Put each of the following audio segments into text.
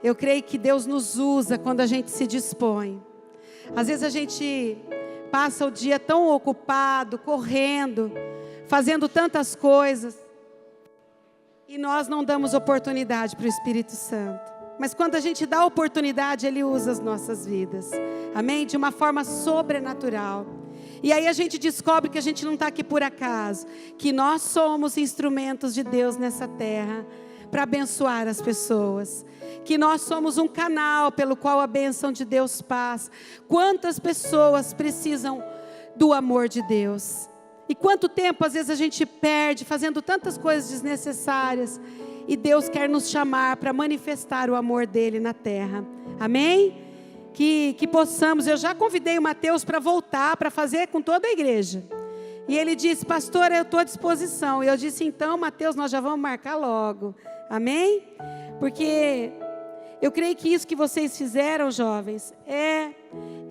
Eu creio que Deus nos usa quando a gente se dispõe. Às vezes a gente passa o dia tão ocupado, correndo, fazendo tantas coisas, e nós não damos oportunidade para o Espírito Santo. Mas quando a gente dá oportunidade, Ele usa as nossas vidas. Amém? De uma forma sobrenatural. E aí a gente descobre que a gente não está aqui por acaso. Que nós somos instrumentos de Deus nessa terra para abençoar as pessoas. Que nós somos um canal pelo qual a bênção de Deus passa. Quantas pessoas precisam do amor de Deus? E quanto tempo às vezes a gente perde fazendo tantas coisas desnecessárias. E Deus quer nos chamar para manifestar o amor dEle na terra. Amém? Que possamos, eu já convidei o Mateus para voltar, para fazer com toda a igreja. E ele disse, pastor, eu estou à disposição. E eu disse, então, Mateus, nós já vamos marcar logo. Amém? Porque eu creio que isso que vocês fizeram, jovens, é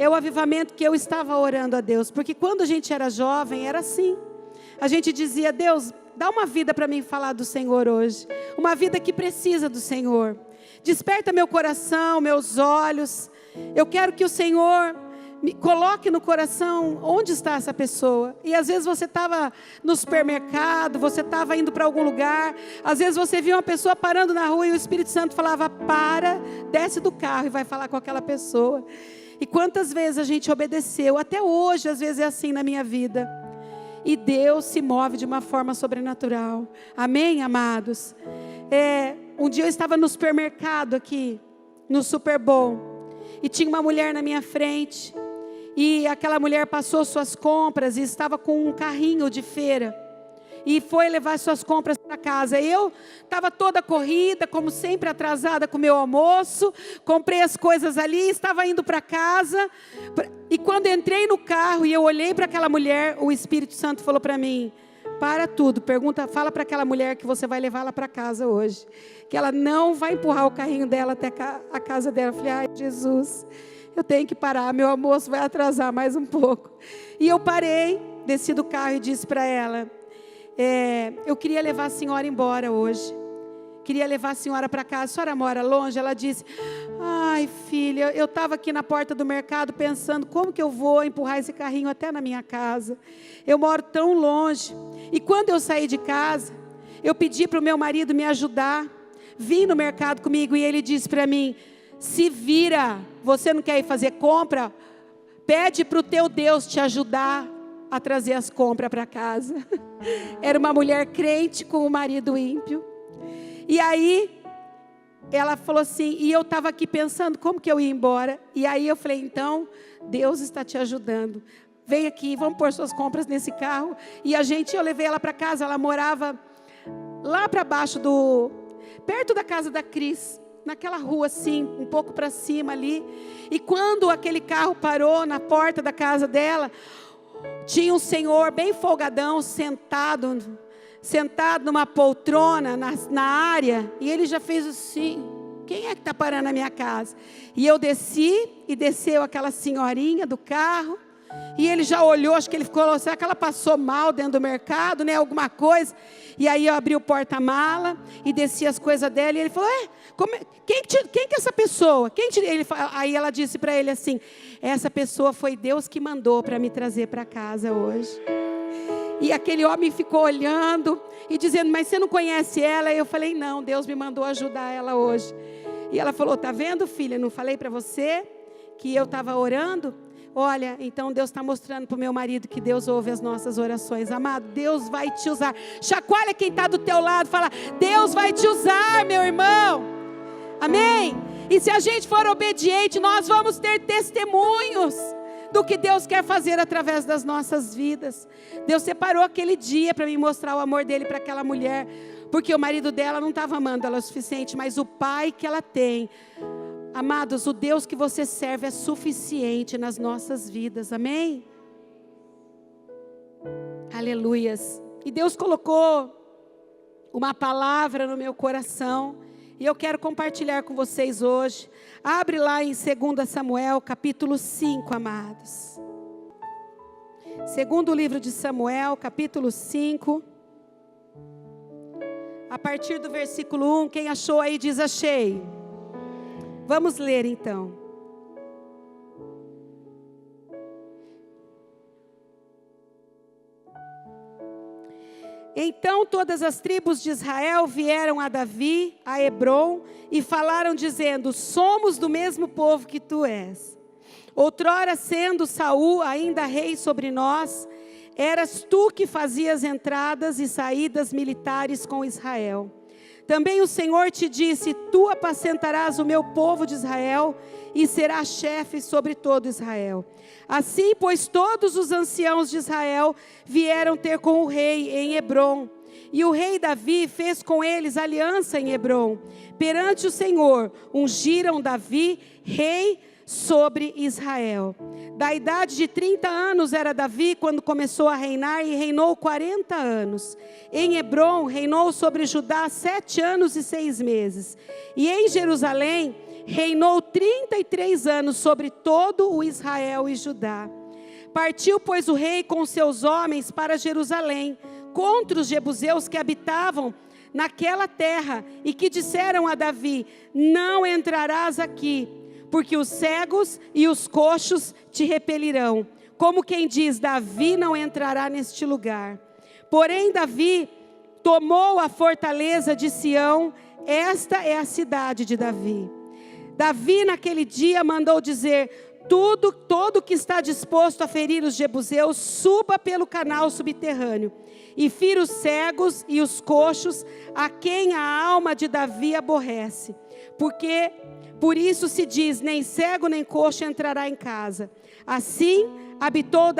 o avivamento que eu estava orando a Deus. Porque quando a gente era jovem, era assim. A gente dizia, Deus, dá uma vida para mim falar do Senhor hoje. Uma vida que precisa do Senhor. Desperta meu coração, meus olhos. Eu quero que o Senhor me coloque no coração onde está essa pessoa. E às vezes você estava no supermercado, você estava indo para algum lugar. Às vezes você viu uma pessoa parando na rua e o Espírito Santo falava, para, desce do carro e vai falar com aquela pessoa. E quantas vezes a gente obedeceu, até hoje às vezes é assim na minha vida. E Deus se move de uma forma sobrenatural. Amém, amados? Um dia eu estava no supermercado aqui, no Super Bowl. E tinha uma mulher na minha frente. E aquela mulher passou suas compras e estava com um carrinho de feira. E foi levar suas compras para casa. Eu estava toda corrida, como sempre atrasada com o meu almoço. Comprei as coisas ali, estava indo para casa. E quando entrei no carro e eu olhei para aquela mulher, o Espírito Santo falou para mim, para tudo, fala para aquela mulher que você vai levá-la para casa hoje. Que ela não vai empurrar o carrinho dela até a casa dela. Eu falei, ai Jesus, eu tenho que parar, meu almoço vai atrasar mais um pouco. E eu parei, desci do carro e disse para ela, eu queria levar a senhora embora hoje. Queria levar a senhora para casa. A senhora mora longe? Ela disse, ai filha, eu estava aqui na porta do mercado pensando como que eu vou empurrar esse carrinho até na minha casa. Eu moro tão longe. E quando eu saí de casa, eu pedi para o meu marido me ajudar. Vim no mercado comigo e ele disse para mim, se vira, você não quer ir fazer compra? Pede para o teu Deus te ajudar a trazer as compras para casa. Era uma mulher crente com um marido ímpio. E aí, ela falou assim, e eu estava aqui pensando como que eu ia embora. E aí eu falei, então, Deus está te ajudando. Vem aqui, vamos pôr suas compras nesse carro. E eu levei ela para casa, ela morava lá para baixo perto da casa da Cris. Naquela rua assim, um pouco para cima ali. E quando aquele carro parou na porta da casa dela, tinha um senhor bem folgadão, sentado numa poltrona na área, e ele já fez assim, quem é que está parando na minha casa? E eu desci, e desceu aquela senhorinha do carro, e ele já olhou, acho que ele ficou, será que ela passou mal dentro do mercado, né, alguma coisa? E aí eu abri o porta-mala, e desci as coisas dela, e ele falou, quem que é essa pessoa? Aí ela disse para ele assim, essa pessoa foi Deus que mandou para me trazer para casa hoje. E aquele homem ficou olhando e dizendo, mas você não conhece ela? E eu falei, não, Deus me mandou ajudar ela hoje. E ela falou, tá vendo, filha, não falei para você que eu estava orando? Olha, então Deus está mostrando para o meu marido que Deus ouve as nossas orações. Amado, Deus vai te usar. Chacoalha quem está do teu lado, fala, Deus vai te usar, meu irmão. Amém? E se a gente for obediente, nós vamos ter testemunhos do que Deus quer fazer através das nossas vidas. Deus separou aquele dia para me mostrar o amor dele para aquela mulher, porque o marido dela não estava amando ela o suficiente, mas o pai que ela tem. Amados, o Deus que você serve é suficiente nas nossas vidas, amém? Aleluias. E Deus colocou uma palavra no meu coração, e eu quero compartilhar com vocês hoje. Abre lá em 2 Samuel, capítulo 5, amados. Segundo livro de Samuel, capítulo 5. A partir do versículo 1, quem achou aí diz achei. Vamos ler então. Então todas as tribos de Israel vieram a Davi, a Hebrom, e falaram dizendo: somos do mesmo povo que tu és. Outrora, sendo Saul ainda rei sobre nós, eras tu que fazias entradas e saídas militares com Israel. Também o Senhor te disse: tu apacentarás o meu povo de Israel e serás chefe sobre todo Israel. Assim, pois, todos os anciãos de Israel vieram ter com o rei em Hebrom. E o rei Davi fez com eles aliança em Hebrom. Perante o Senhor, ungiram Davi rei sobre Israel. Da idade de 30 anos era Davi quando começou a reinar, e reinou 40 anos. Em Hebrom reinou sobre Judá 7 anos e 6 meses. E em Jerusalém reinou 33 anos sobre todo o Israel e Judá. Partiu, pois, o rei com seus homens para Jerusalém, contra os jebuseus que habitavam naquela terra, e que disseram a Davi: não entrarás aqui, porque os cegos e os coxos te repelirão. Como quem diz: Davi não entrará neste lugar. Porém Davi tomou a fortaleza de Sião, esta é a cidade de Davi. Davi naquele dia mandou dizer: todo que está disposto a ferir os jebuseus, suba pelo canal subterrâneo, e fira os cegos e os coxos, a quem a alma de Davi aborrece. Porque por isso se diz: nem cego nem coxo entrará em casa. Assim habitou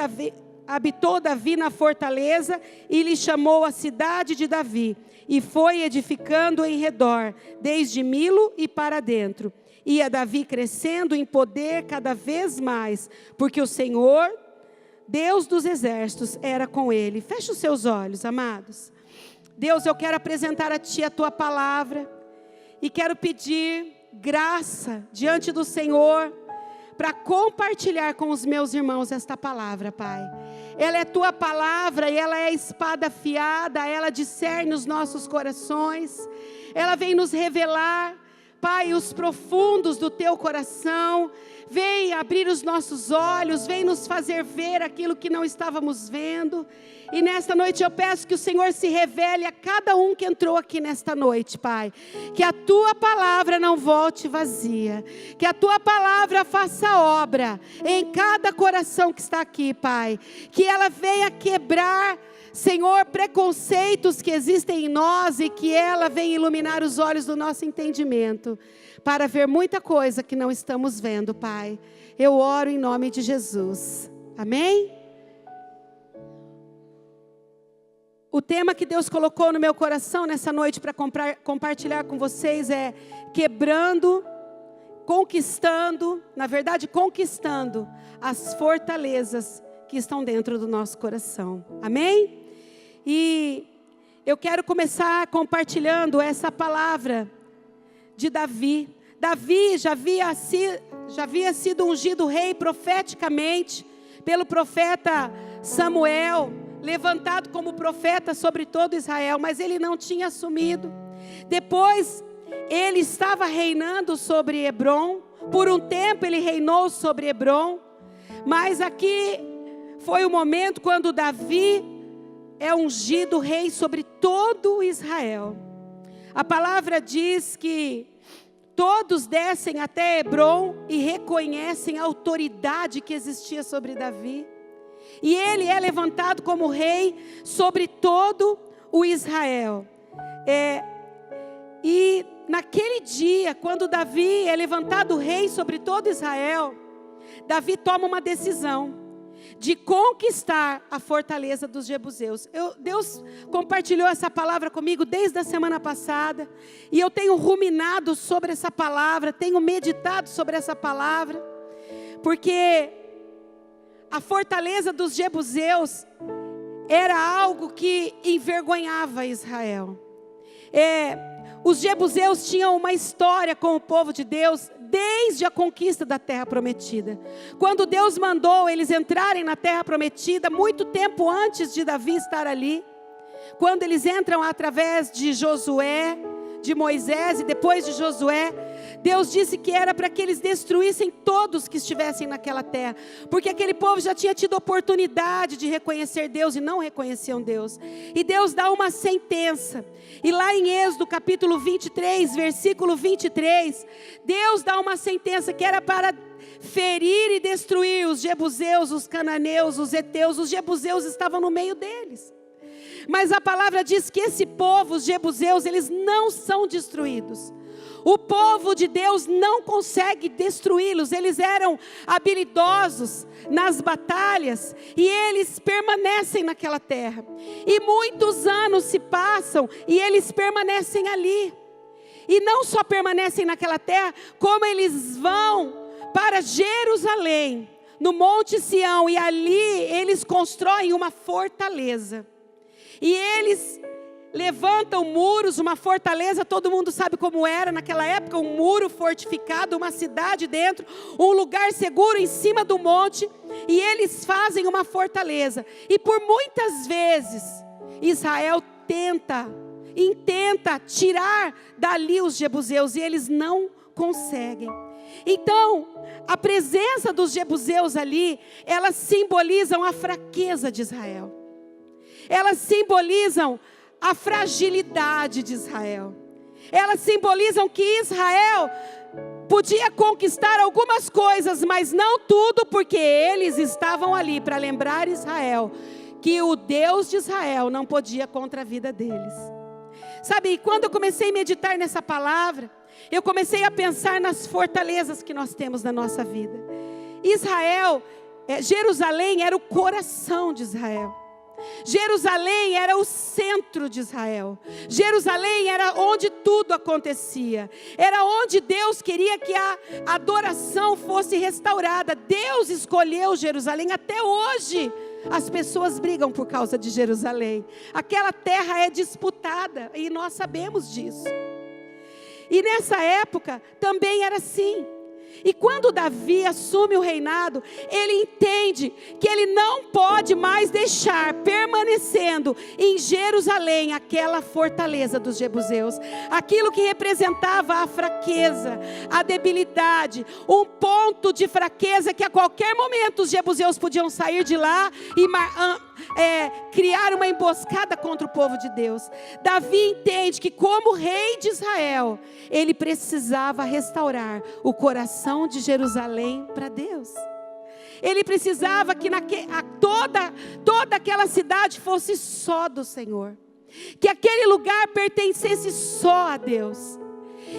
Davi na fortaleza, e lhe chamou a cidade de Davi, e foi edificando em redor, desde Milo e para dentro. Ia Davi crescendo em poder cada vez mais, porque o Senhor, Deus dos exércitos, era com ele. Feche os seus olhos, amados. Deus, eu quero apresentar a Ti a Tua palavra, e quero pedir graça diante do Senhor, para compartilhar com os meus irmãos esta palavra, Pai. Ela é Tua palavra, e ela é espada afiada, ela discerne os nossos corações, ela vem nos revelar, Pai, os profundos do Teu coração. Vem abrir os nossos olhos, vem nos fazer ver aquilo que não estávamos vendo. E nesta noite eu peço que o Senhor se revele a cada um que entrou aqui nesta noite, Pai. Que a Tua palavra não volte vazia, que a Tua palavra faça obra em cada coração que está aqui, Pai. Que ela venha quebrar, Senhor, preconceitos que existem em nós, e que ela venha iluminar os olhos do nosso entendimento, para ver muita coisa que não estamos vendo, Pai. Eu oro em nome de Jesus. Amém? O tema que Deus colocou no meu coração nessa noite para compartilhar com vocês é quebrando, conquistando as fortalezas que estão dentro do nosso coração. Amém? E eu quero começar compartilhando essa palavra de Davi. Davi já havia sido ungido rei profeticamente pelo profeta Samuel, levantado como profeta sobre todo Israel, mas ele não tinha assumido. Depois ele estava reinando sobre Hebrom, por um tempo ele reinou sobre Hebrom, mas aqui foi o momento quando Davi é ungido rei sobre todo Israel. A palavra diz que todos descem até Hebrom e reconhecem a autoridade que existia sobre Davi. E ele é levantado como rei sobre todo o Israel. E naquele dia, quando Davi é levantado rei sobre todo Israel, Davi toma uma decisão de conquistar a fortaleza dos jebuseus. Deus compartilhou essa palavra comigo desde a semana passada, e eu tenho ruminado sobre essa palavra, tenho meditado sobre essa palavra, porque a fortaleza dos jebuseus era algo que envergonhava Israel. Os jebuseus tinham uma história com o povo de Deus desde a conquista da terra prometida. Quando Deus mandou eles entrarem na terra prometida, muito tempo antes de Davi estar ali, quando eles entram através de Josué, de Moisés, e depois de Josué, Deus disse que era para que eles destruíssem todos que estivessem naquela terra, porque aquele povo já tinha tido oportunidade de reconhecer Deus e não reconheciam Deus. E Deus dá uma sentença. E lá em Êxodo capítulo 23, versículo 23, Deus dá uma sentença que era para ferir e destruir os jebuseus, os cananeus, os heteus. Os jebuseus estavam no meio deles. Mas a palavra diz que esse povo, os jebuseus, eles não são destruídos. O povo de Deus não consegue destruí-los. Eles eram habilidosos nas batalhas e eles permanecem naquela terra. E muitos anos se passam e eles permanecem ali. E não só permanecem naquela terra, como eles vão para Jerusalém, no Monte Sião, e ali eles constroem uma fortaleza. E eles levantam muros, uma fortaleza, todo mundo sabe como era naquela época, um muro fortificado, uma cidade dentro, um lugar seguro em cima do monte, e eles fazem uma fortaleza. E por muitas vezes, Israel intenta tirar dali os jebuseus, e eles não conseguem. Então, a presença dos jebuseus ali, elas simbolizam a fraqueza de Israel. Elas simbolizam a fragilidade de Israel. Elas simbolizam que Israel podia conquistar algumas coisas, mas não tudo, porque eles estavam ali para lembrar Israel que o Deus de Israel não podia contra a vida deles. Sabe, quando eu comecei a meditar nessa palavra, eu comecei a pensar nas fortalezas que nós temos na nossa vida. Jerusalém era o coração de Israel. Jerusalém era o centro de Israel. Jerusalém era onde tudo acontecia. Era onde Deus queria que a adoração fosse restaurada. Deus escolheu Jerusalém. Até hoje as pessoas brigam por causa de Jerusalém. Aquela terra é disputada e nós sabemos disso. E nessa época também era assim. E quando Davi assume o reinado, ele entende que ele não pode mais deixar permanecendo em Jerusalém aquela fortaleza dos jebuseus, aquilo que representava a fraqueza, a debilidade, um ponto de fraqueza que a qualquer momento os jebuseus podiam sair de lá e criar uma emboscada contra o povo de Deus. Davi entende que como rei de Israel, ele precisava restaurar o coração de Jerusalém para Deus. Ele precisava que toda aquela cidade fosse só do Senhor, que aquele lugar pertencesse só a Deus.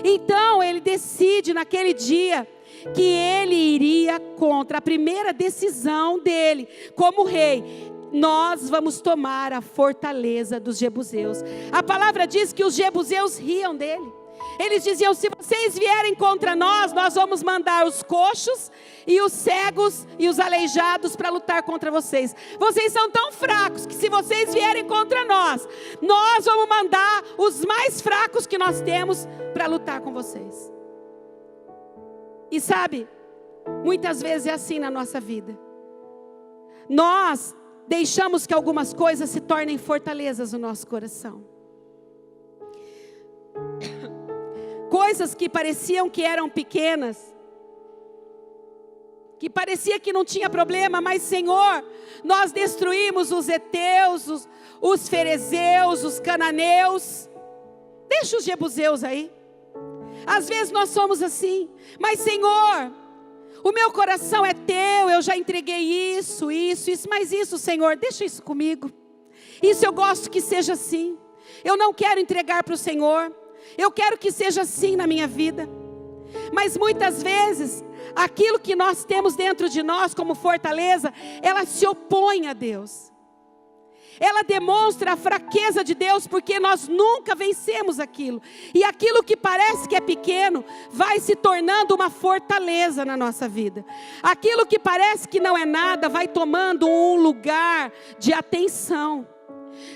Então ele decide naquele dia que ele iria contra a primeira decisão dele como rei. Nós vamos tomar a fortaleza dos jebuseus. A palavra diz que os jebuseus riam dele. Eles diziam: se vocês vierem contra nós, nós vamos mandar os coxos e os cegos e os aleijados para lutar contra vocês. Vocês são tão fracos que se vocês vierem contra nós, nós vamos mandar os mais fracos que nós temos para lutar com vocês. E sabe, muitas vezes é assim na nossa vida. Nós deixamos que algumas coisas se tornem fortalezas no nosso coração. Coisas que pareciam que eram pequenas, que parecia que não tinha problema, mas Senhor, nós destruímos os heteus, os ferezeus, os cananeus. Deixa os jebuseus aí. Às vezes nós somos assim, mas Senhor, o meu coração é teu, eu já entreguei isso, mas isso, Senhor, deixa isso comigo. Isso eu gosto que seja assim. Eu não quero entregar para o Senhor. Eu quero que seja assim na minha vida. Mas muitas vezes, aquilo que nós temos dentro de nós como fortaleza, ela se opõe a Deus. Ela demonstra a fraqueza de Deus, porque nós nunca vencemos aquilo. E aquilo que parece que é pequeno, vai se tornando uma fortaleza na nossa vida. Aquilo que parece que não é nada, vai tomando um lugar de atenção.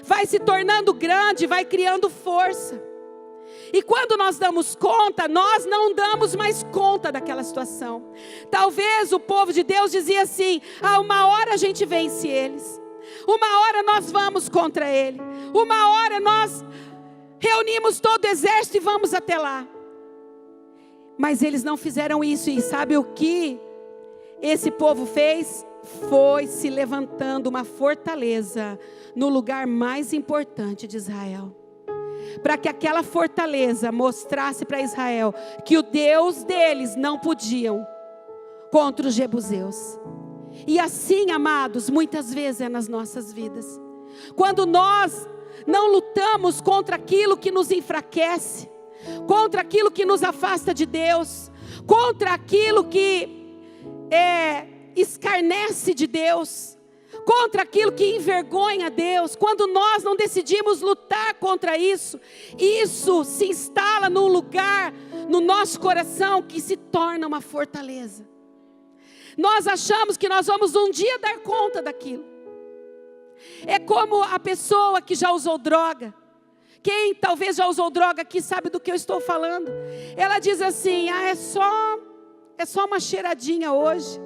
Vai se tornando grande, vai criando força. E quando nós damos conta, nós não damos mais conta daquela situação. Talvez o povo de Deus dizia assim: uma hora a gente vence eles. Uma hora nós vamos contra ele. Uma hora nós reunimos todo o exército e vamos até lá. Mas eles não fizeram isso. E sabe o que esse povo fez? Foi se levantando uma fortaleza no lugar mais importante de Israel, para que aquela fortaleza mostrasse para Israel que o Deus deles não podiam contra os jebuseus. E assim, amados, muitas vezes é nas nossas vidas. Quando nós não lutamos contra aquilo que nos enfraquece, contra aquilo que nos afasta de Deus, contra aquilo que escarnece de Deus, contra aquilo que envergonha Deus, quando nós não decidimos lutar contra isso, isso se instala num lugar no nosso coração que se torna uma fortaleza. Nós achamos que nós vamos um dia dar conta daquilo. É como a pessoa que já usou droga. Quem talvez já usou droga aqui sabe do que eu estou falando. Ela diz assim: é só uma cheiradinha hoje.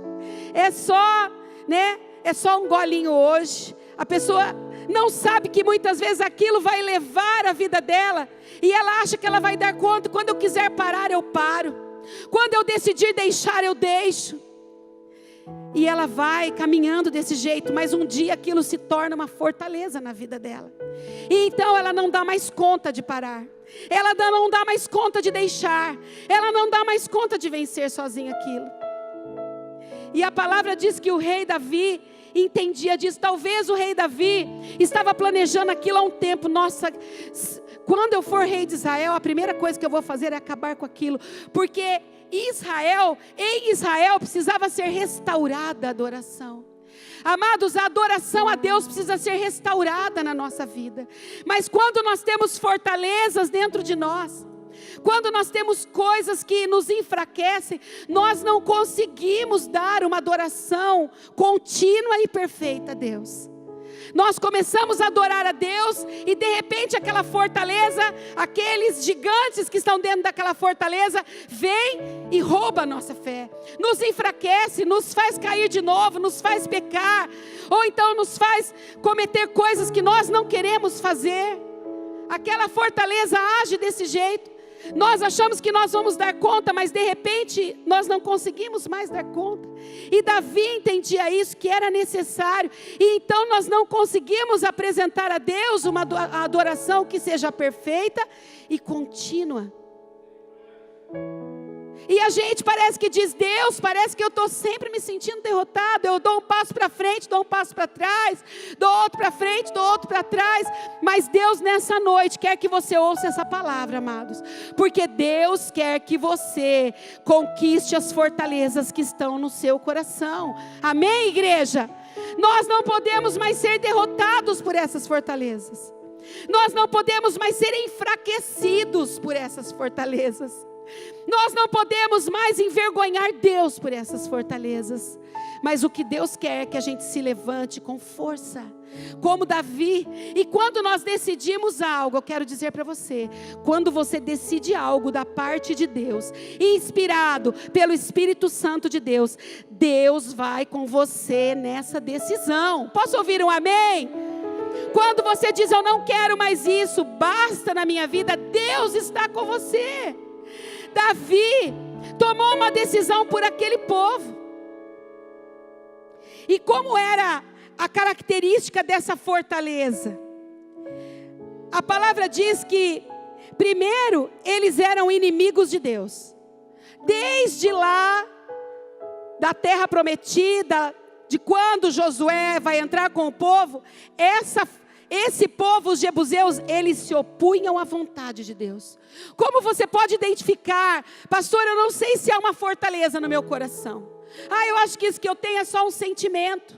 É só um golinho hoje. A pessoa não sabe que muitas vezes aquilo vai levar a vida dela. E ela acha que ela vai dar conta. Quando eu quiser parar, eu paro. Quando eu decidir deixar, eu deixo. E ela vai caminhando desse jeito, mas um dia aquilo se torna uma fortaleza na vida dela. E então ela não dá mais conta de parar. Ela não dá mais conta de deixar. Ela não dá mais conta de vencer sozinha aquilo. E a palavra diz que o rei Davi entendia disso. Talvez o rei Davi estava planejando aquilo há um tempo. Nossa, quando eu for rei de Israel, a primeira coisa que eu vou fazer é acabar com aquilo. Porque em Israel precisava ser restaurada a adoração. Amados, a adoração a Deus precisa ser restaurada na nossa vida. Mas quando nós temos fortalezas dentro de nós, quando nós temos coisas que nos enfraquecem, nós não conseguimos dar uma adoração contínua e perfeita a Deus. Nós começamos a adorar a Deus e de repente aquela fortaleza, aqueles gigantes que estão dentro daquela fortaleza, vem e rouba a nossa fé, nos enfraquece, nos faz cair de novo, nos faz pecar, ou então nos faz cometer coisas que nós não queremos fazer. Aquela fortaleza age desse jeito. Nós achamos que nós vamos dar conta, mas de repente nós não conseguimos mais dar conta. E Davi entendia isso, que era necessário. E então nós não conseguimos apresentar a Deus uma adoração que seja perfeita e contínua. E a gente parece que diz: Deus, parece que eu estou sempre me sentindo derrotado. Eu dou um passo para frente, dou um passo para trás, dou outro para frente, dou outro para trás. Mas Deus nessa noite quer que você ouça essa palavra, amados. Porque Deus quer que você conquiste as fortalezas que estão no seu coração. Amém, igreja? Nós não podemos mais ser derrotados por essas fortalezas. Nós não podemos mais ser enfraquecidos por essas fortalezas. Nós não podemos mais envergonhar Deus por essas fortalezas. Mas o que Deus quer é que a gente se levante com força, como Davi. E quando nós decidimos algo, eu quero dizer para você, quando você decide algo da parte de Deus, inspirado pelo Espírito Santo de Deus, Deus vai com você nessa decisão. Posso ouvir um amém? Quando você diz: eu não quero mais isso, basta na minha vida, Deus está com você. Davi tomou uma decisão por aquele povo. E como era a característica dessa fortaleza? A palavra diz que, primeiro, eles eram inimigos de Deus. Desde lá, da terra prometida, de quando Josué vai entrar com o povo, esse povo, os jebuseus, eles se opunham à vontade de Deus. Como você pode identificar? Pastor, eu não sei se há uma fortaleza no meu coração. Eu acho que isso que eu tenho é só um sentimento.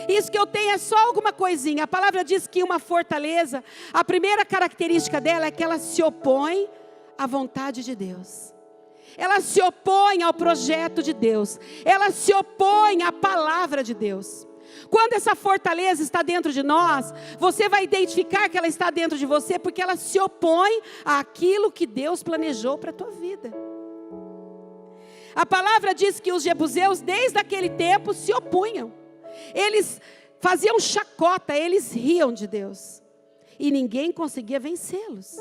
Isso que eu tenho é só alguma coisinha. A palavra diz que uma fortaleza, a primeira característica dela é que ela se opõe à vontade de Deus. Ela se opõe ao projeto de Deus. Ela se opõe à palavra de Deus. Quando essa fortaleza está dentro de nós, você vai identificar que ela está dentro de você, porque ela se opõe àquilo que Deus planejou para a tua vida. A palavra diz que os jebuseus, desde aquele tempo, se opunham. Eles faziam chacota, eles riam de Deus. E ninguém conseguia vencê-los.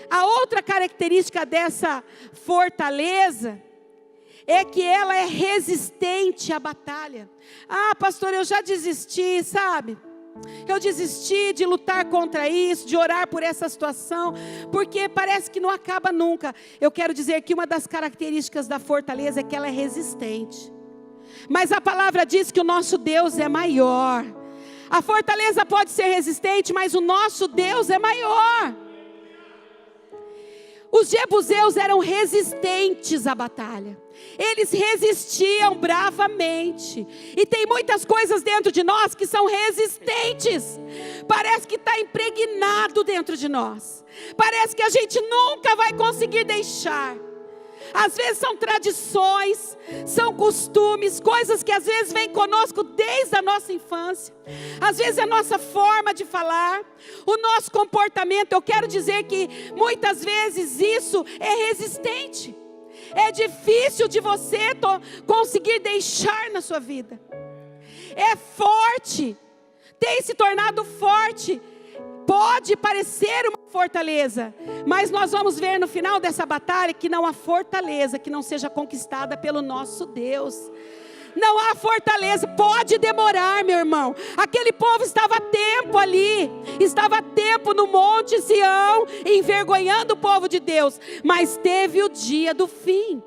A outra característica dessa fortaleza é que ela é resistente à batalha. Ah, pastor, eu já desisti, sabe? Eu desisti de lutar contra isso, de orar por essa situação, porque parece que não acaba nunca. Eu quero dizer que uma das características da fortaleza é que ela é resistente. Mas a palavra diz que o nosso Deus é maior. A fortaleza pode ser resistente, mas o nosso Deus é maior. Os jebuseus eram resistentes à batalha. Eles resistiam bravamente. E tem muitas coisas dentro de nós que são resistentes. Parece que está impregnado dentro de nós. Parece que a gente nunca vai conseguir deixar. Às vezes são tradições, são costumes, coisas que às vezes vêm conosco desde a nossa infância. Às vezes é a nossa forma de falar, o nosso comportamento. Eu quero dizer que muitas vezes isso é resistente. É difícil de você conseguir deixar na sua vida. É forte, tem se tornado forte. Pode parecer uma fortaleza, mas nós vamos ver no final dessa batalha que não há fortaleza que não seja conquistada pelo nosso Deus. Não há fortaleza, pode demorar, meu irmão. Aquele povo estava a tempo ali, estava a tempo no Monte Sião, envergonhando o povo de Deus. Mas teve o dia do fim.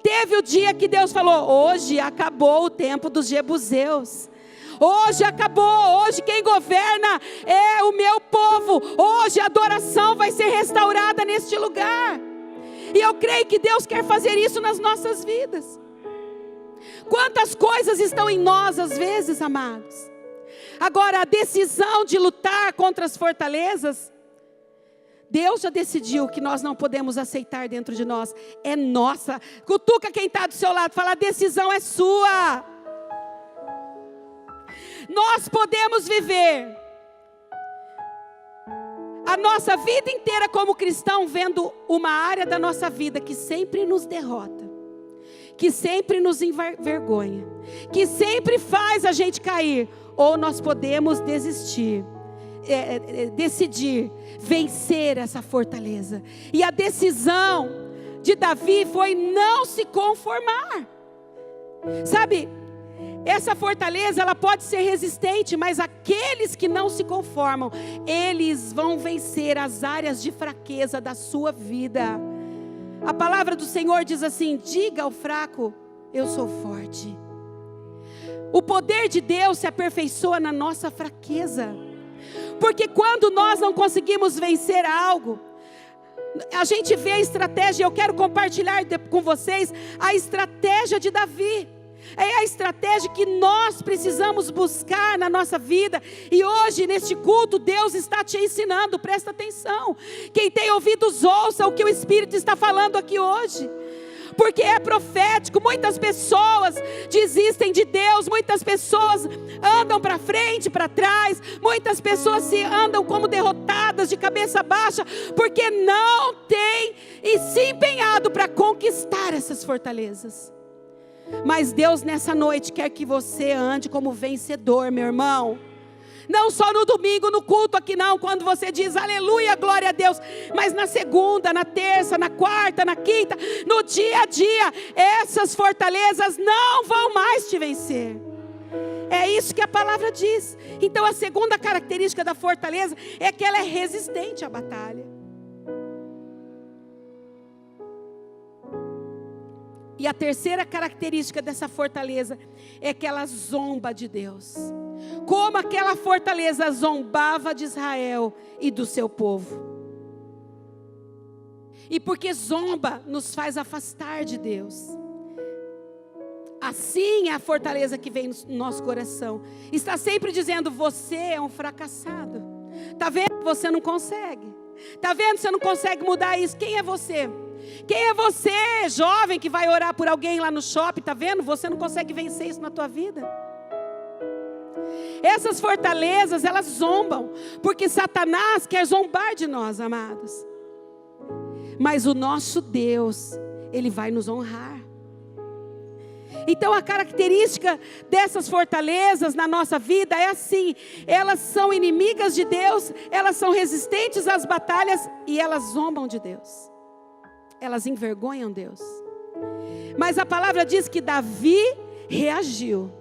Teve o dia que Deus falou: hoje acabou o tempo dos jebuseus. Hoje acabou, hoje quem governa é o meu povo. Hoje a adoração vai ser restaurada neste lugar. E eu creio que Deus quer fazer isso nas nossas vidas. Quantas coisas estão em nós às vezes, amados. Agora, a decisão de lutar contra as fortalezas, Deus já decidiu que nós não podemos aceitar dentro de nós. É nossa. Cutuca quem está do seu lado, fala: a decisão é sua. Nós podemos viver a nossa vida inteira como cristão vendo uma área da nossa vida que sempre nos derrota, que sempre nos envergonha, que sempre faz a gente cair. Ou nós podemos decidir vencer essa fortaleza. E a decisão de Davi foi não se conformar. Sabe, essa fortaleza, ela pode ser resistente, mas aqueles que não se conformam, eles vão vencer as áreas de fraqueza da sua vida. A palavra do Senhor diz assim: diga ao fraco, eu sou forte. O poder de Deus se aperfeiçoa na nossa fraqueza. Porque quando nós não conseguimos vencer algo, a gente vê a estratégia. Eu quero compartilhar com vocês a estratégia de Davi. É a estratégia que nós precisamos buscar na nossa vida. E hoje neste culto Deus está te ensinando, presta atenção. Quem tem ouvidos ouça o que o Espírito está falando aqui hoje. Porque é profético. Muitas pessoas desistem de Deus. Muitas pessoas andam para frente, para trás. Muitas pessoas andam como derrotadas, de cabeça baixa, porque não têm e se empenhado para conquistar essas fortalezas. Mas Deus nessa noite quer que você ande como vencedor, meu irmão. Não só no domingo, no culto aqui não, quando você diz aleluia, glória a Deus. Mas na segunda, na terça, na quarta, na quinta, no dia a dia, essas fortalezas não vão mais te vencer. É isso que a palavra diz. Então a segunda característica da fortaleza é que ela é resistente à batalha. E a terceira característica dessa fortaleza é que ela zomba de Deus. Como aquela fortaleza zombava de Israel e do seu povo. E porque zomba nos faz afastar de Deus. Assim é a fortaleza que vem no nosso coração. Está sempre dizendo: você é um fracassado. Está vendo? Você não consegue. Está vendo? Você não consegue mudar isso. Quem é você? Quem é você, jovem, que vai orar por alguém lá no shopping? Está vendo? Você não consegue vencer isso na tua vida. Essas fortalezas, elas zombam, porque Satanás quer zombar de nós, amados. Mas o nosso Deus, Ele vai nos honrar. Então a característica dessas fortalezas na nossa vida é assim: elas são inimigas de Deus, elas são resistentes às batalhas e elas zombam de Deus, elas envergonham Deus. Mas a palavra diz que Davi reagiu.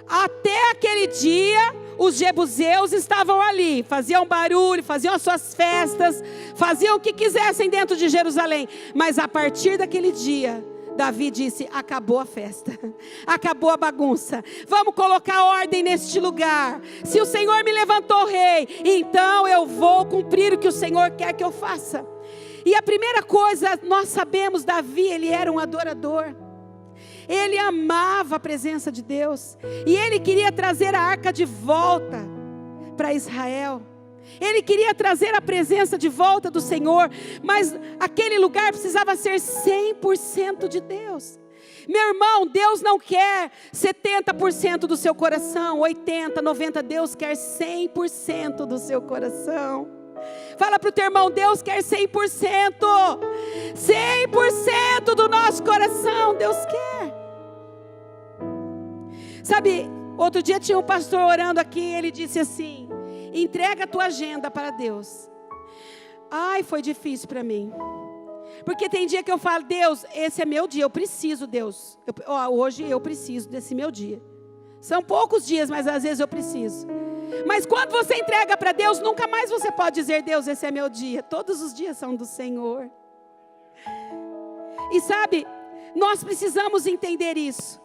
Até aquele dia, os jebuseus estavam ali, faziam barulho, faziam as suas festas, faziam o que quisessem dentro de Jerusalém. Mas a partir daquele dia, Davi disse: acabou a festa, acabou a bagunça, vamos colocar ordem neste lugar. Se o Senhor me levantou rei, então eu vou cumprir o que o Senhor quer que eu faça. E a primeira coisa, nós sabemos, Davi, ele era um adorador. Ele amava a presença de Deus. E ele queria trazer a arca de volta para Israel. Ele queria trazer a presença de volta do Senhor. Mas aquele lugar precisava ser 100% de Deus. Meu irmão, Deus não quer 70% do seu coração, 80%, 90%. Deus quer 100% do seu coração. Fala para o teu irmão: Deus quer 100%. 100% do nosso coração Deus quer. Sabe, outro dia tinha um pastor orando aqui, ele disse assim: entrega a tua agenda para Deus. Ai, foi difícil para mim. Porque tem dia que eu falo: Deus, esse é meu dia, eu preciso, Deus. Hoje eu preciso desse meu dia. São poucos dias, mas às vezes eu preciso. Mas quando você entrega para Deus, nunca mais você pode dizer: Deus, esse é meu dia. Todos os dias são do Senhor. E sabe, nós precisamos entender isso.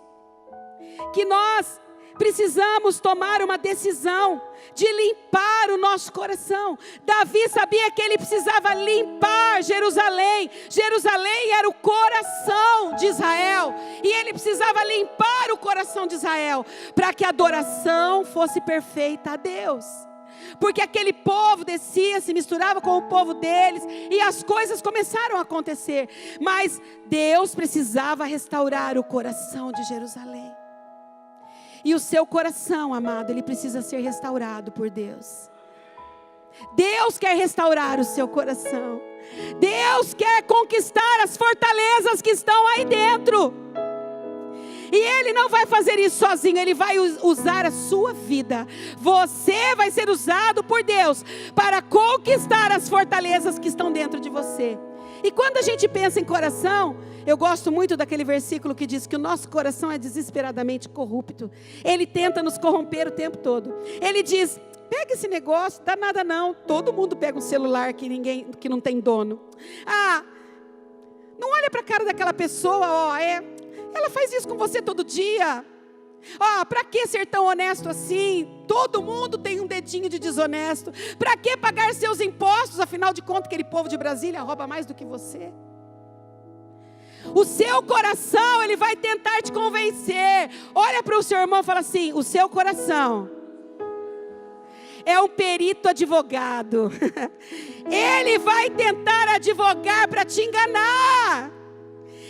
Que nós precisamos tomar uma decisão de limpar o nosso coração. Davi sabia que ele precisava limpar Jerusalém. Jerusalém era o coração de Israel. E ele precisava limpar o coração de Israel para que a adoração fosse perfeita a Deus. Porque aquele povo descia, se misturava com o povo deles, e as coisas começaram a acontecer. Mas Deus precisava restaurar o coração de Jerusalém. E o seu coração, amado, ele precisa ser restaurado por Deus. Deus quer restaurar o seu coração. Deus quer conquistar as fortalezas que estão aí dentro. E Ele não vai fazer isso sozinho, Ele vai usar a sua vida. Você vai ser usado por Deus para conquistar as fortalezas que estão dentro de você. E quando a gente pensa em coração, eu gosto muito daquele versículo que diz que o nosso coração é desesperadamente corrupto. Ele tenta nos corromper o tempo todo. Ele diz: pega esse negócio, dá nada não. Todo mundo pega um celular que não tem dono. Não olha para a cara daquela pessoa, ela faz isso com você todo dia. Para que ser tão honesto assim? Todo mundo tem um dedinho de desonesto. Para que pagar seus impostos? Afinal de contas, aquele povo de Brasília rouba mais do que você. O seu coração, ele vai tentar te convencer. Olha para o seu irmão e fala assim: o seu coração é um perito advogado. Ele vai tentar advogar para te enganar.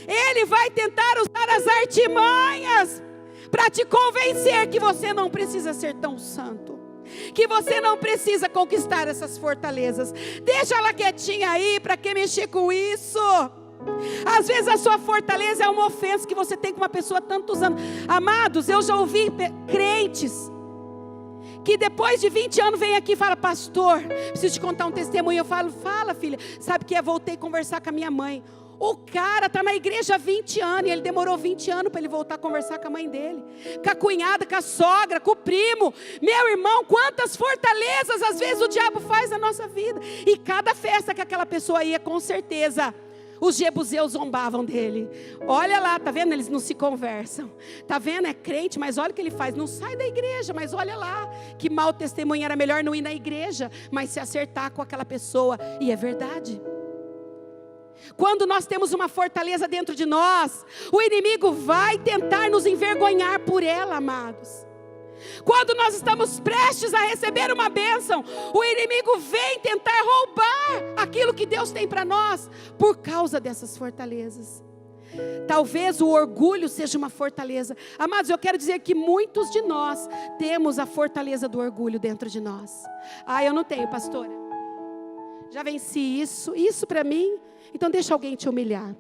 Ele vai tentar usar as artimanhas para te convencer que você não precisa ser tão santo, que você não precisa conquistar essas fortalezas. Deixa ela quietinha aí, para que mexer com isso? Às vezes a sua fortaleza é uma ofensa que você tem com uma pessoa há tantos anos. Amados, eu já ouvi crentes que depois de 20 anos vem aqui e fala: pastor, preciso te contar um testemunho. Eu falo: fala, filha. Sabe que voltei a conversar com a minha mãe. O cara está na igreja há 20 anos, e ele demorou 20 anos para ele voltar a conversar com a mãe dele, com a cunhada, com a sogra, com o primo. Meu irmão, quantas fortalezas às vezes o diabo faz na nossa vida. E cada festa que aquela pessoa ia, com certeza os jebuseus zombavam dele. Olha lá, tá vendo? Eles não se conversam. Tá vendo? É crente, mas olha o que ele faz. Não sai da igreja, mas olha lá. Que mau testemunho, era melhor não ir na igreja, mas se acertar com aquela pessoa. E é verdade. Quando nós temos uma fortaleza dentro de nós, o inimigo vai tentar nos envergonhar por ela, amados. Quando nós estamos prestes a receber uma bênção, o inimigo vem tentar roubar aquilo que Deus tem para nós, por causa dessas fortalezas. Talvez o orgulho seja uma fortaleza. Amados, eu quero dizer que muitos de nós temos a fortaleza do orgulho dentro de nós. Eu não tenho, pastora. Já venci isso para mim. Então deixa alguém te humilhar.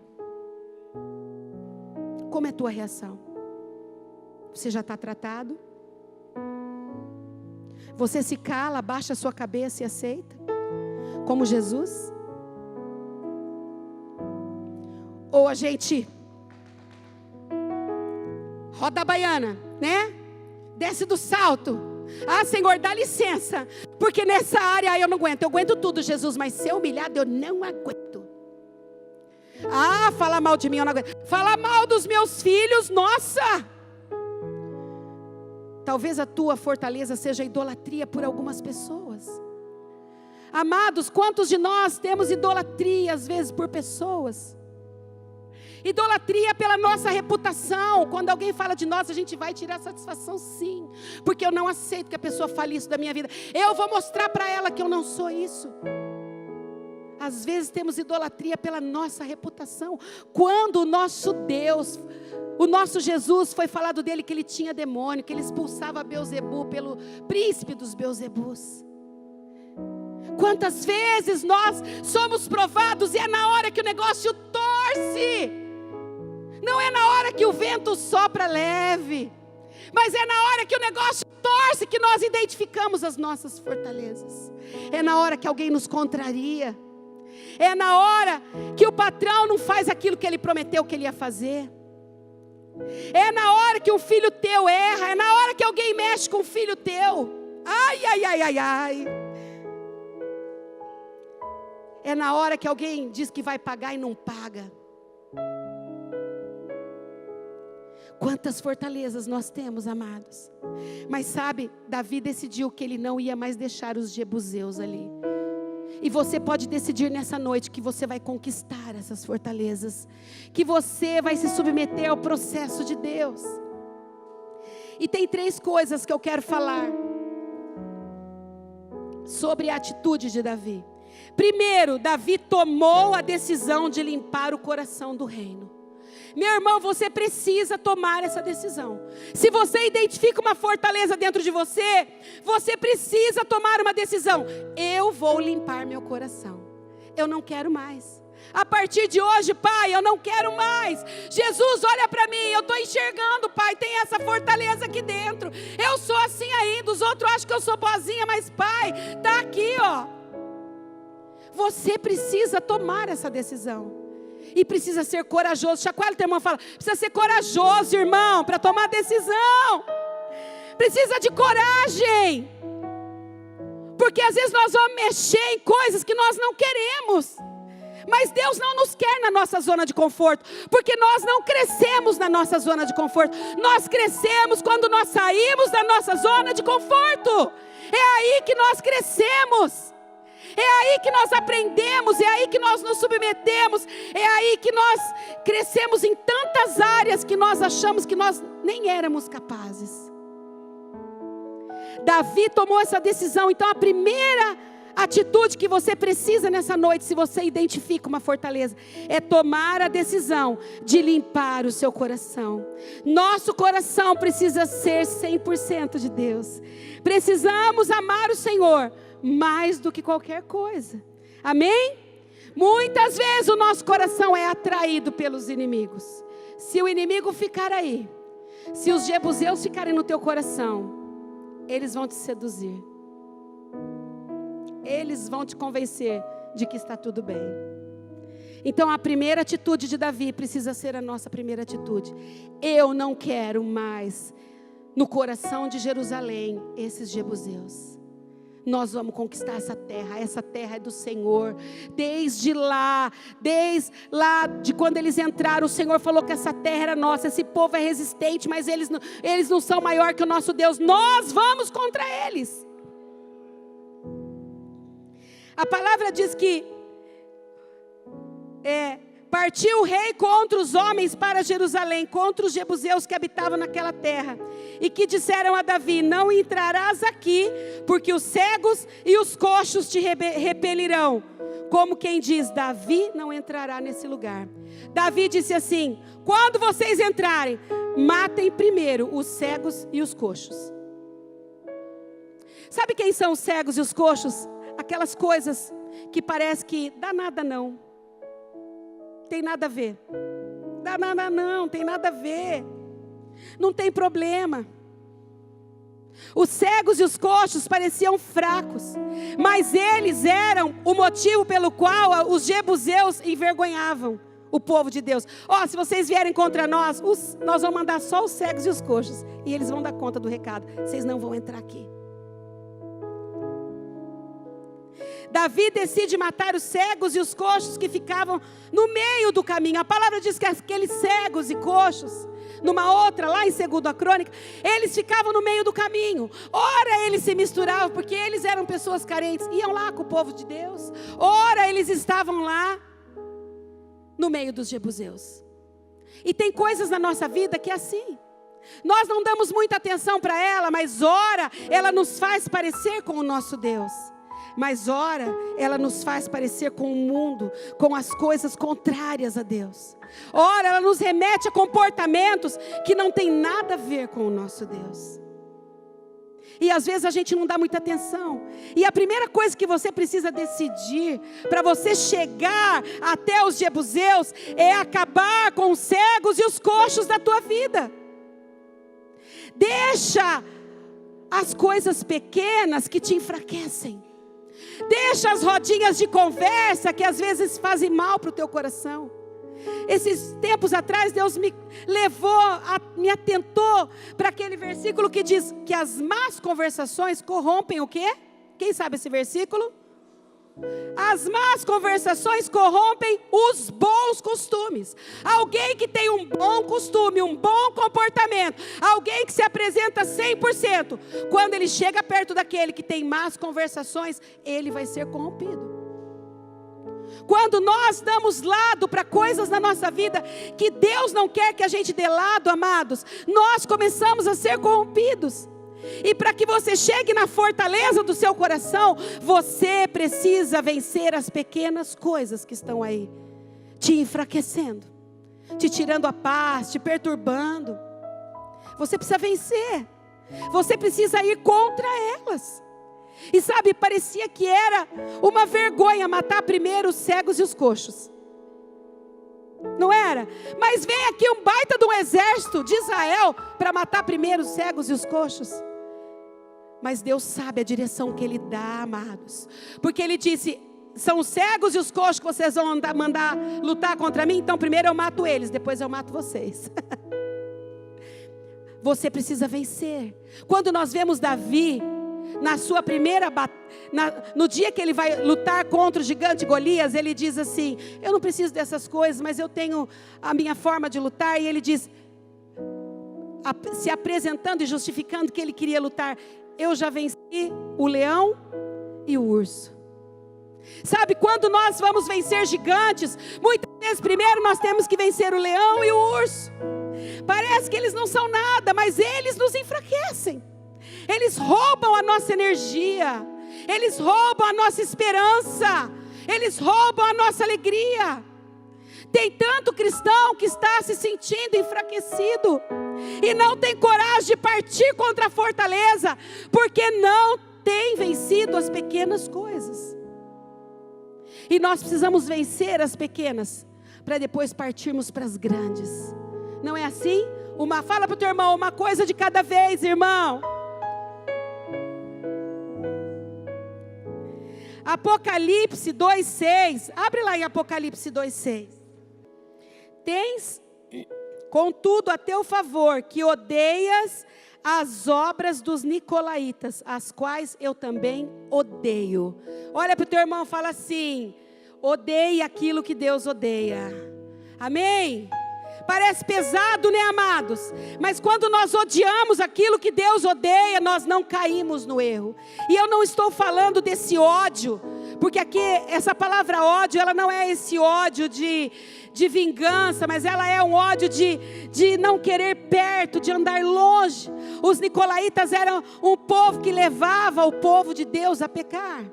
Como é a tua reação? você já está tratado? Você se cala, abaixa a sua cabeça e aceita? Como Jesus? Ou a gente roda a baiana, né? Desce do salto. Ah, Senhor, dá licença, porque nessa área eu não aguento. Eu aguento tudo, Jesus, mas ser humilhado eu não aguento. Ah, falar mal de mim eu não aguento. Falar mal dos meus filhos, nossa! Talvez a tua fortaleza seja a idolatria por algumas pessoas. Amados, quantos de nós temos idolatria às vezes por pessoas? Idolatria pela nossa reputação. Quando alguém fala de nós, a gente vai tirar satisfação, sim, porque eu não aceito que a pessoa fale isso da minha vida. Eu vou mostrar para ela que eu não sou isso. Às vezes temos idolatria pela nossa reputação. Quando o nosso Deus, o nosso Jesus, foi falado dele que ele tinha demônio, que ele expulsava Beelzebu pelo príncipe dos Beelzebus. Quantas vezes nós somos provados e é na hora que o negócio torce. Não é na hora que o vento sopra leve, mas é na hora que o negócio torce que nós identificamos as nossas fortalezas. É na hora que alguém nos contraria. É na hora que o patrão não faz aquilo que ele prometeu que ele ia fazer. É na hora que um filho teu erra. É na hora que alguém mexe com um filho teu. Ai, ai, ai, ai, ai. É na hora que alguém diz que vai pagar e não paga. Quantas fortalezas nós temos, amados. Mas sabe, Davi decidiu que ele não ia mais deixar os jebuseus ali. E você pode decidir nessa noite que você vai conquistar essas fortalezas, que você vai se submeter ao processo de Deus. E tem 3 coisas que eu quero falar sobre a atitude de Davi. Primeiro, Davi tomou a decisão de limpar o coração do reino. Meu irmão, você precisa tomar essa decisão. Se você identifica uma fortaleza dentro de você, você precisa tomar uma decisão. Eu vou limpar meu coração. Eu não quero mais. A partir de hoje, Pai, eu não quero mais. Jesus, olha para mim, eu estou enxergando, Pai, tem essa fortaleza aqui dentro. Eu sou assim ainda, os outros acham que eu sou boazinha, mas Pai, está aqui, ó. Você precisa tomar essa decisão. E precisa ser corajoso. Chacoalha o teu irmão e fala: precisa ser corajoso, irmão, para tomar decisão. Precisa de coragem. Porque às vezes nós vamos mexer em coisas que nós não queremos. Mas Deus não nos quer na nossa zona de conforto. Porque nós não crescemos na nossa zona de conforto. Nós crescemos quando nós saímos da nossa zona de conforto. É aí que nós crescemos. É aí que nós aprendemos, é aí que nós nos submetemos, é aí que nós crescemos em tantas áreas que nós achamos que nós nem éramos capazes. Davi tomou essa decisão. Então a primeira atitude que você precisa nessa noite, se você identifica uma fortaleza, é tomar a decisão de limpar o seu coração. Nosso coração precisa ser 100% de Deus. Precisamos amar o Senhor mais do que qualquer coisa. Amém? Muitas vezes o nosso coração é atraído pelos inimigos. Se o inimigo ficar aí, se os jebuseus ficarem no teu coração, eles vão te seduzir. Eles vão te convencer de que está tudo bem. Então a primeira atitude de Davi precisa ser a nossa primeira atitude. Eu não quero mais no coração de Jerusalém esses jebuseus. Nós vamos conquistar essa terra é do Senhor. Desde lá de quando eles entraram, o Senhor falou que essa terra era nossa. Esse povo é resistente, mas eles não são maior que o nosso Deus. Nós vamos contra eles. A palavra diz que partiu o rei contra os homens para Jerusalém, contra os jebuseus que habitavam naquela terra, e que disseram a Davi: não entrarás aqui, porque os cegos e os coxos te repelirão. Como quem diz: Davi não entrará nesse lugar. Davi disse assim: quando vocês entrarem, matem primeiro os cegos e os coxos. Sabe quem são os cegos e os coxos? Aquelas coisas que parece que dá nada não. Tem nada a ver. Dá nada não, tem nada a ver. Não tem problema. Os cegos e os coxos pareciam fracos, mas eles eram o motivo pelo qual os jebuseus envergonhavam o povo de Deus. Se vocês vierem contra nós, nós vamos mandar só os cegos e os coxos, e eles vão dar conta do recado. Vocês não vão entrar aqui. Davi decide matar os cegos e os coxos que ficavam no meio do caminho. A palavra diz que aqueles cegos e coxos, numa outra, lá em 2 Crônica, eles ficavam no meio do caminho. Ora eles se misturavam, porque eles eram pessoas carentes, iam lá com o povo de Deus. Ora eles estavam lá no meio dos jebuseus. E tem coisas na nossa vida que é assim. Nós não damos muita atenção para ela, mas ora ela nos faz parecer com o nosso Deus. Mas ora, ela nos faz parecer com o mundo, com as coisas contrárias a Deus. Ora, ela nos remete a comportamentos que não tem nada a ver com o nosso Deus. E às vezes a gente não dá muita atenção. E a primeira coisa que você precisa decidir, para você chegar até os jebuseus, é acabar com os cegos e os coxos da tua vida. Deixa as coisas pequenas que te enfraquecem. Deixa as rodinhas de conversa que às vezes fazem mal para o teu coração. Esses tempos atrás Deus me me atentou para aquele versículo que diz que as más conversações corrompem o quê? Quem sabe esse versículo? As más conversações corrompem os bons costumes. Alguém que tem um bom costume, um bom comportamento, alguém que se apresenta 100%, quando ele chega perto daquele que tem más conversações, ele vai ser corrompido. Quando nós damos lado para coisas na nossa vida que Deus não quer que a gente dê lado, amados, nós começamos a ser corrompidos. E para que você chegue na fortaleza do seu coração, você precisa vencer as pequenas coisas que estão aí, te enfraquecendo, te tirando a paz, te perturbando. Você precisa vencer, você precisa ir contra elas. E sabe, parecia que era uma vergonha matar primeiro os cegos e os coxos. Não era? Mas vem aqui um baita de um exército de Israel para matar primeiro os cegos e os coxos. Mas Deus sabe a direção que Ele dá, amados. Porque Ele disse, são os cegos e os coxos que vocês vão mandar lutar contra mim? Então primeiro eu mato eles, depois eu mato vocês. Você precisa vencer. Quando nós vemos Davi, na sua primeira no dia que ele vai lutar contra o gigante Golias, ele diz assim, eu não preciso dessas coisas, mas eu tenho a minha forma de lutar. E ele diz, se apresentando e justificando que ele queria lutar, eu já venci o leão e o urso. Sabe, quando nós vamos vencer gigantes, muitas vezes primeiro nós temos que vencer o leão e o urso. Parece que eles não são nada, mas eles nos enfraquecem. Eles roubam a nossa energia, eles roubam a nossa esperança, eles roubam a nossa alegria. Tem tanto cristão que está se sentindo enfraquecido e não tem coragem de partir contra a fortaleza, porque não tem vencido as pequenas coisas. E nós precisamos vencer as pequenas, para depois partirmos para as grandes. Não é assim? Fala para o teu irmão, uma coisa de cada vez, irmão. Apocalipse 2:6, abre lá em Apocalipse 2:6. Tens, contudo, a teu favor, que odeias as obras dos nicolaítas, as quais eu também odeio. Olha para o teu irmão e fala assim, odeie aquilo que Deus odeia. Amém? Parece pesado, né, amados? Mas quando nós odiamos aquilo que Deus odeia, nós não caímos no erro. E eu não estou falando desse ódio, porque aqui essa palavra ódio, ela não é esse ódio de vingança, mas ela é um ódio de não querer perto, de andar longe. Os nicolaítas eram um povo que levava o povo de Deus a pecar.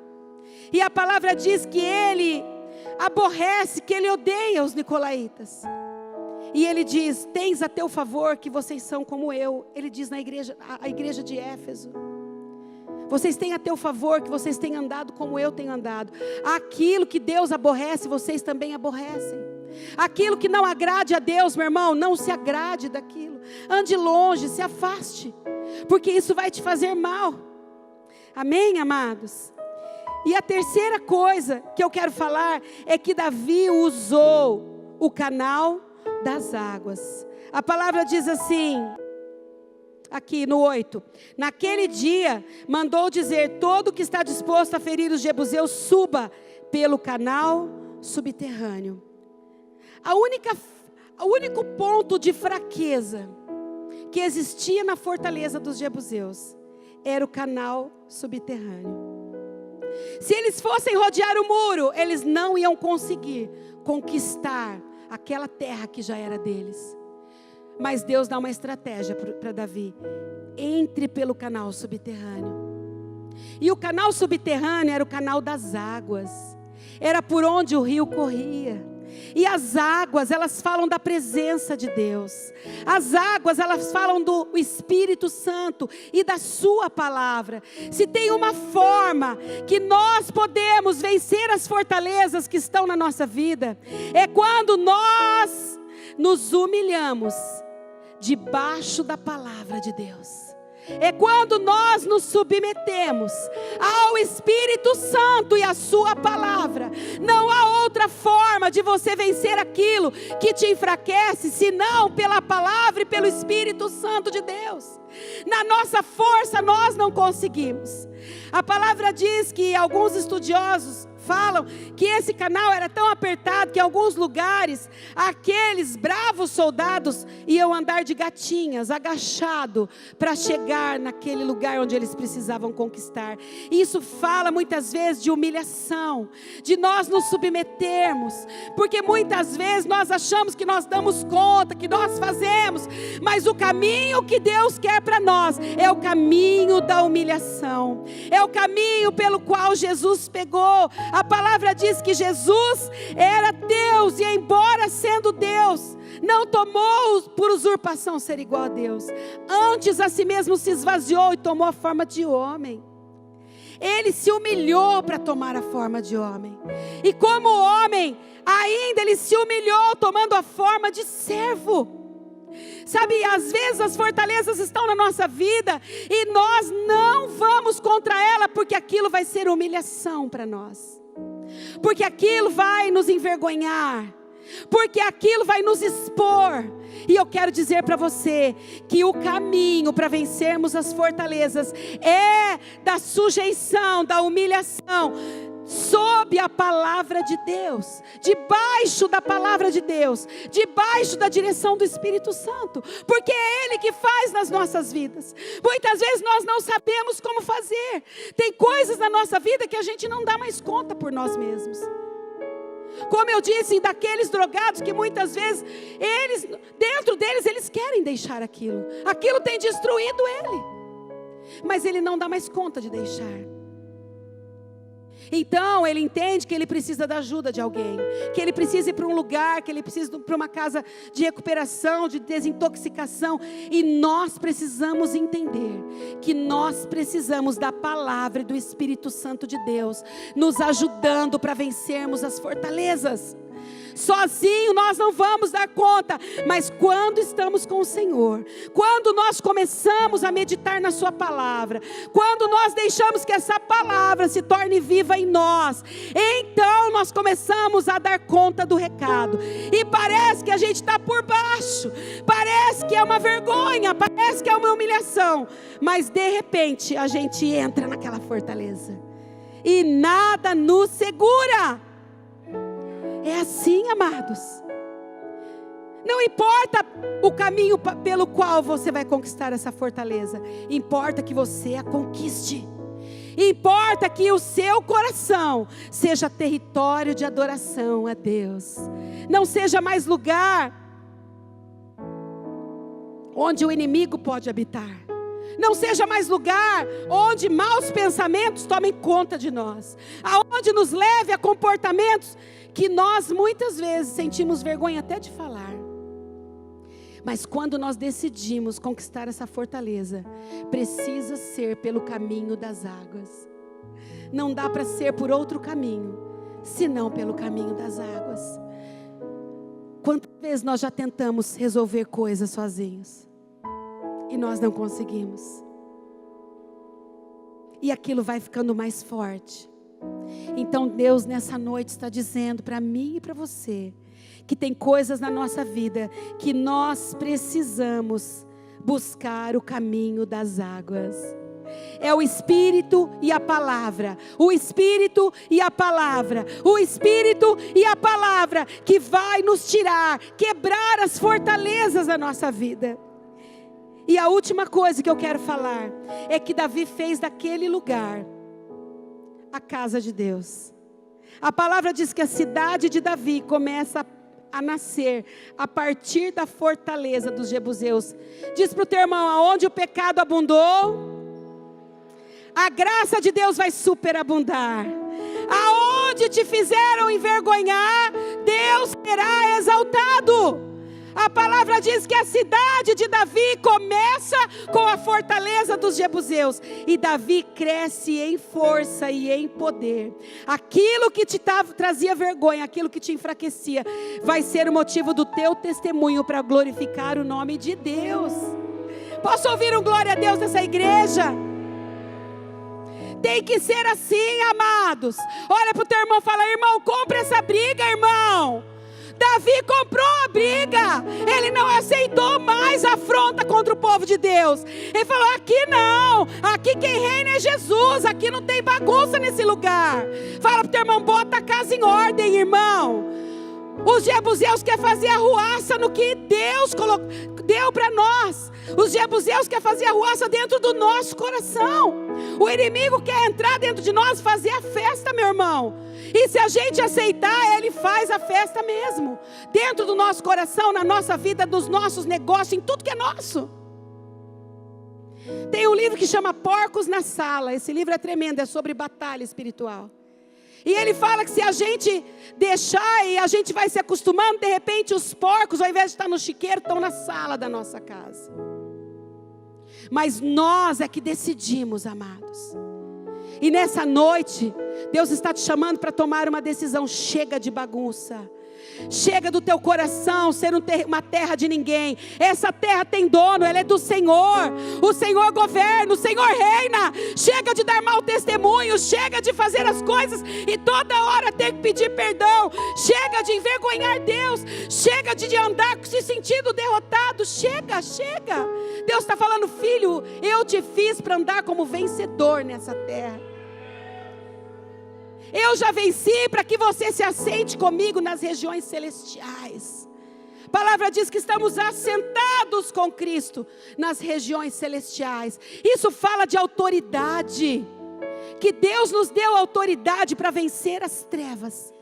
E a palavra diz que ele aborrece, que ele odeia os nicolaítas. E ele diz, tens a teu favor que vocês são como eu. Ele diz na igreja, a igreja de Éfeso. Vocês têm a teu favor que vocês têm andado como eu tenho andado. Aquilo que Deus aborrece, vocês também aborrecem. Aquilo que não agrade a Deus, meu irmão, não se agrade daquilo. Ande longe, se afaste, porque isso vai te fazer mal. Amém, amados? E a terceira coisa que eu quero falar é que Davi usou o canal das águas. A palavra diz assim, aqui no 8: naquele dia mandou dizer: todo que está disposto a ferir os jebuseus, suba pelo canal subterrâneo. O único ponto de fraqueza que existia na fortaleza dos jebuseus era o canal subterrâneo. Se eles fossem rodear o muro, eles não iam conseguir conquistar aquela terra que já era deles. Mas Deus dá uma estratégia para Davi: entre pelo canal subterrâneo. E o canal subterrâneo era o canal das águas, era por onde o rio corria. E as águas, elas falam da presença de Deus. As águas, elas falam do Espírito Santo e da sua palavra. Se tem uma forma que nós podemos vencer as fortalezas que estão na nossa vida, é quando nós nos humilhamos debaixo da palavra de Deus. É quando nós nos submetemos ao Espírito Santo e à sua palavra. Não há outra forma de você vencer aquilo que te enfraquece, senão pela palavra e pelo Espírito Santo de Deus. Na nossa força nós não conseguimos. A palavra diz que alguns estudiosos falam que esse canal era tão apertado que em alguns lugares aqueles bravos soldados iam andar de gatinhas, agachado, para chegar naquele lugar onde eles precisavam conquistar. Isso fala muitas vezes de humilhação, de nós nos submetermos, porque muitas vezes nós achamos que nós damos conta, que nós fazemos, mas o caminho que Deus quer para nós é o caminho da humilhação, é o caminho pelo qual Jesus pegou. A palavra diz que Jesus era Deus e, embora sendo Deus, não tomou por usurpação ser igual a Deus. Antes a si mesmo se esvaziou e tomou a forma de homem. Ele se humilhou para tomar a forma de homem. E como homem, ainda ele se humilhou tomando a forma de servo. Sabe, às vezes as fortalezas estão na nossa vida e nós não vamos contra ela, porque aquilo vai ser humilhação para nós. Porque aquilo vai nos envergonhar, porque aquilo vai nos expor. E eu quero dizer para você que o caminho para vencermos as fortalezas é da sujeição, da humilhação, sob a palavra de Deus, debaixo da palavra de Deus, debaixo da direção do Espírito Santo, porque é Ele que faz nas nossas vidas. Muitas vezes nós não sabemos como fazer. Tem coisas na nossa vida que a gente não dá mais conta por nós mesmos. Como eu disse, daqueles drogados que muitas vezes eles, dentro deles, eles querem deixar aquilo. Aquilo tem destruído ele, mas ele não dá mais conta de deixar. Então ele entende que ele precisa da ajuda de alguém, que ele precisa ir para um lugar, que ele precisa ir para uma casa de recuperação, de desintoxicação. E nós precisamos entender que nós precisamos da palavra e do Espírito Santo de Deus nos ajudando para vencermos as fortalezas. Sozinho nós não vamos dar conta, mas quando estamos com o Senhor, quando nós começamos a meditar na sua palavra, quando nós deixamos que essa palavra se torne viva em nós, então nós começamos a dar conta do recado. E parece que a gente está por baixo, parece que é uma vergonha, parece que é uma humilhação, mas de repente a gente entra naquela fortaleza e nada nos segura. É assim, amados. Não importa o caminho pelo qual você vai conquistar essa fortaleza, importa que você a conquiste. Importa que o seu coração seja território de adoração a Deus. Não seja mais lugar onde o inimigo pode habitar. Não seja mais lugar onde maus pensamentos tomem conta de nós, aonde nos leve a comportamentos que nós muitas vezes sentimos vergonha até de falar. Mas quando nós decidimos conquistar essa fortaleza, precisa ser pelo caminho das águas. Não dá para ser por outro caminho, senão pelo caminho das águas. vezes nós já tentamos resolver coisas sozinhos e nós não conseguimos. E aquilo vai ficando mais forte. Então Deus nessa noite está dizendo para mim e para você que tem coisas na nossa vida que nós precisamos buscar o caminho das águas. É o Espírito e a palavra, o Espírito e a palavra, o Espírito e a palavra que vai nos tirar, quebrar as fortalezas da nossa vida. E a última coisa que eu quero falar é que Davi fez daquele lugar a casa de Deus. A palavra diz que a cidade de Davi começa a nascer a partir da fortaleza dos jebuseus. Diz para o teu irmão: aonde o pecado abundou, a graça de Deus vai superabundar. Aonde te fizeram envergonhar, Deus será exaltado. A palavra diz que a cidade de Davi começa com a fortaleza dos jebuseus. E Davi cresce em força e em poder. Aquilo que te trazia vergonha, aquilo que te enfraquecia, vai ser o motivo do teu testemunho para glorificar o nome de Deus. Posso ouvir um glória a Deus nessa igreja? Tem que ser assim, amados. Olha para o teu irmão e fala: irmão, compra essa briga, irmão. Davi comprou a briga. Ele não aceitou mais a afronta contra o povo de Deus. Ele falou: aqui não, aqui quem reina é Jesus, aqui não tem bagunça nesse lugar. Fala para o teu irmão: bota a casa em ordem, irmão. Os jebuseus querem fazer arruaça no que Deus deu para nós. Os jebuseus querem fazer arruaça dentro do nosso coração. O inimigo quer entrar dentro de nós e fazer a festa, meu irmão. E se a gente aceitar, ele faz a festa mesmo. Dentro do nosso coração, na nossa vida, nos nossos negócios, em tudo que é nosso. Tem um livro que chama Porcos na Sala. Esse livro é tremendo, é sobre batalha espiritual. E ele fala que se a gente deixar e a gente vai se acostumando, de repente os porcos, ao invés de estar no chiqueiro, estão na sala da nossa casa. Mas nós é que decidimos, amados. E nessa noite, Deus está te chamando para tomar uma decisão. Chega de bagunça. Chega do teu coração ser uma terra de ninguém. Essa terra tem dono, ela é do Senhor. O Senhor governa, o Senhor reina. Chega de dar mau testemunho. Chega de fazer as coisas e toda hora ter que pedir perdão. Chega de envergonhar Deus. Chega de andar se sentindo derrotado. Chega. Deus está falando: filho, eu te fiz para andar como vencedor nessa terra. Eu já venci para que você se assente comigo nas regiões celestiais. A palavra diz que estamos assentados com Cristo nas regiões celestiais. Isso fala de autoridade. Que Deus nos deu autoridade para vencer as trevas.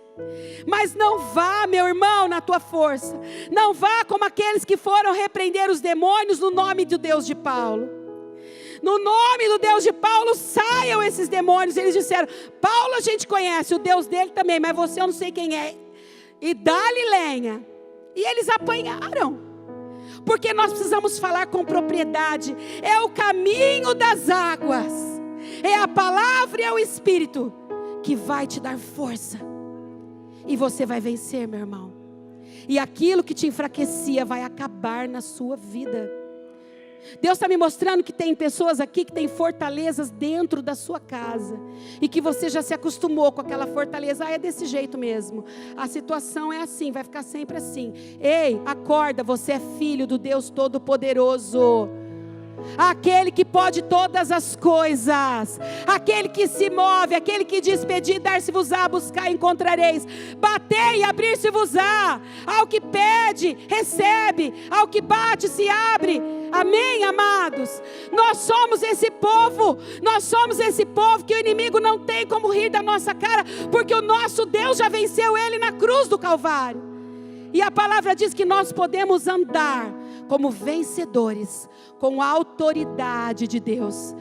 Mas não vá, meu irmão, na tua força. Não vá como aqueles que foram repreender os demônios no nome do Deus de Paulo. No nome do Deus de Paulo, saiam esses demônios. Eles disseram: Paulo a gente conhece, o Deus dele também, mas você eu não sei quem é. E dá-lhe lenha. E eles apanharam. Porque nós precisamos falar com propriedade. É o caminho das águas. É a palavra e é o Espírito que vai te dar força. E você vai vencer, meu irmão. E aquilo que te enfraquecia vai acabar na sua vida. Deus está me mostrando que tem pessoas aqui que têm fortalezas dentro da sua casa. E que você já se acostumou com aquela fortaleza. É desse jeito mesmo. A situação é assim, vai ficar sempre assim. Ei, acorda, você é filho do Deus Todo-Poderoso. Aquele que pode todas as coisas, aquele que se move, aquele que diz: pedi, dar-se-vos-á, buscar, encontrareis, bater e abrir-se-vos-á. Ao que pede, recebe, ao que bate, se abre. Amém, amados? Nós somos esse povo que o inimigo não tem como rir da nossa cara, porque o nosso Deus já venceu ele na cruz do Calvário. E a palavra diz que nós podemos andar como vencedores, com a autoridade de Deus.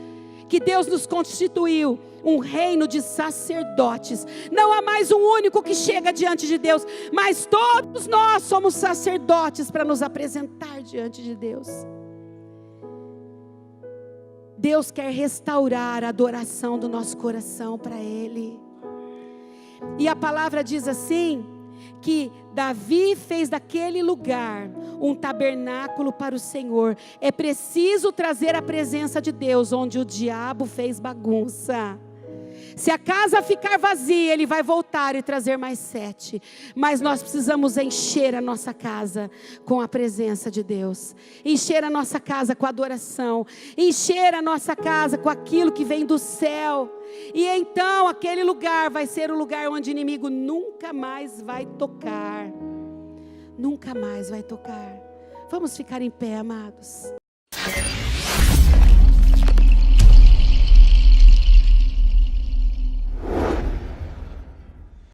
Que Deus nos constituiu um reino de sacerdotes. Não há mais um único que chega diante de Deus, mas todos nós somos sacerdotes para nos apresentar diante de Deus. Deus quer restaurar a adoração do nosso coração para Ele. E a palavra diz assim, que Davi fez daquele lugar um tabernáculo para o Senhor. É preciso trazer a presença de Deus onde o diabo fez bagunça. Se a casa ficar vazia, ele vai voltar e trazer mais 7. Mas nós precisamos encher a nossa casa com a presença de Deus. Encher a nossa casa com adoração. Encher a nossa casa com aquilo que vem do céu. E então aquele lugar vai ser o lugar onde o inimigo nunca mais vai tocar. Nunca mais vai tocar. Vamos ficar em pé, amados.